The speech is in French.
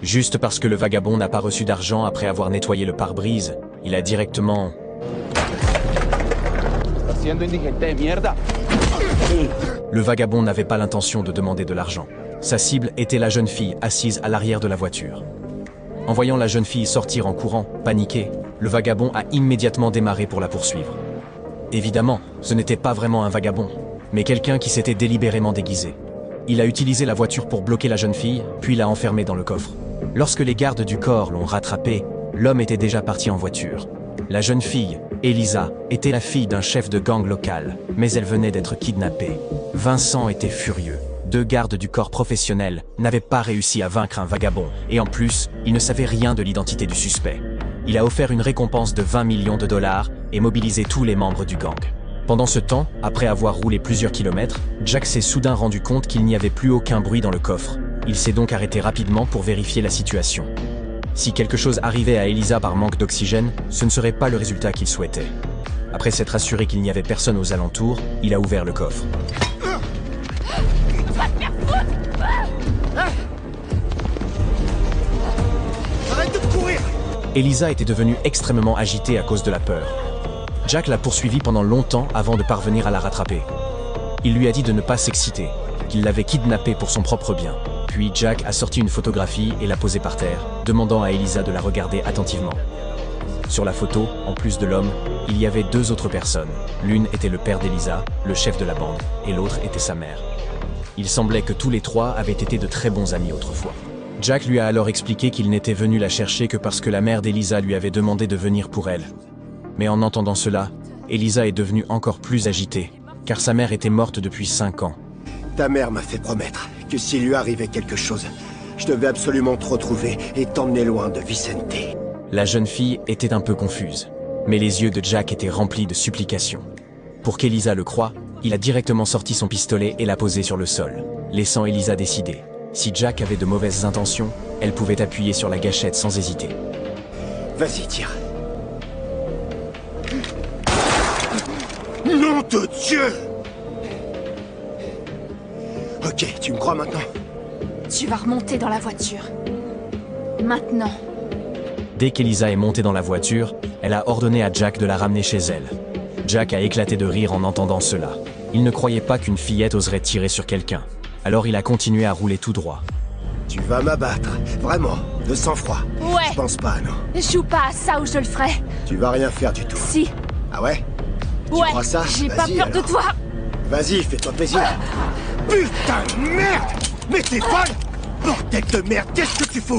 Juste parce que le vagabond n'a pas reçu d'argent après avoir nettoyé le pare-brise, il a directement... Le vagabond n'avait pas l'intention de demander de l'argent. Sa cible était la jeune fille assise à l'arrière de la voiture. En voyant la jeune fille sortir en courant, paniqué, le vagabond a immédiatement démarré pour la poursuivre. Évidemment, ce n'était pas vraiment un vagabond, mais quelqu'un qui s'était délibérément déguisé. Il a utilisé la voiture pour bloquer la jeune fille, puis l'a enfermée dans le coffre. Lorsque les gardes du corps l'ont rattrapé, l'homme était déjà parti en voiture. La jeune fille, Elisa, était la fille d'un chef de gang local, mais elle venait d'être kidnappée. Vincent était furieux. 2 gardes du corps professionnel n'avaient pas réussi à vaincre un vagabond, et en plus, il ne savait rien de l'identité du suspect. Il a offert une récompense de 20 millions de dollars et mobilisé tous les membres du gang. Pendant ce temps, après avoir roulé plusieurs kilomètres, Jack s'est soudain rendu compte qu'il n'y avait plus aucun bruit dans le coffre. Il s'est donc arrêté rapidement pour vérifier la situation. Si quelque chose arrivait à Elisa par manque d'oxygène, ce ne serait pas le résultat qu'il souhaitait. Après s'être assuré qu'il n'y avait personne aux alentours, il a ouvert le coffre. Arrête de courir! Elisa était devenue extrêmement agitée à cause de la peur. Jack l'a poursuivie pendant longtemps avant de parvenir à la rattraper. Il lui a dit de ne pas s'exciter, qu'il l'avait kidnappée pour son propre bien. Puis Jack a sorti une photographie et l'a posée par terre, demandant à Elisa de la regarder attentivement. Sur la photo, en plus de l'homme, il y avait 2 autres personnes. L'une était le père d'Elisa, le chef de la bande, et l'autre était sa mère. Il semblait que tous les 3 avaient été de très bons amis autrefois. Jack lui a alors expliqué qu'il n'était venu la chercher que parce que la mère d'Elisa lui avait demandé de venir pour elle. Mais en entendant cela, Elisa est devenue encore plus agitée, car sa mère était morte depuis 5 ans. Ta mère m'a fait promettre que s'il lui arrivait quelque chose, je devais absolument te retrouver et t'emmener loin de Vicente. La jeune fille était un peu confuse, mais les yeux de Jack étaient remplis de supplications. Pour qu'Elisa le croie, il a directement sorti son pistolet et l'a posé sur le sol, laissant Elisa décider. Si Jack avait de mauvaises intentions, elle pouvait appuyer sur la gâchette sans hésiter. Vas-y, tire. Nom de Dieu! Ok, tu me crois maintenant? Tu vas remonter dans la voiture. Maintenant. Dès qu'Elisa est montée dans la voiture, elle a ordonné à Jack de la ramener chez elle. Jack a éclaté de rire en entendant cela. Il ne croyait pas qu'une fillette oserait tirer sur quelqu'un. Alors il a continué à rouler tout droit. Tu vas m'abattre, vraiment, de sang-froid. Ouais. Je pense pas, non. Joue pas à ça ou je le ferai. Tu vas rien faire du tout. Si. Ah ouais? Tu Ouais, crois ça? j'ai pas Vas-y, peur de alors. toi. Vas-y, fais-toi plaisir. Putain de merde! Mais t'es folle! Bordel de merde, qu'est-ce que tu fous?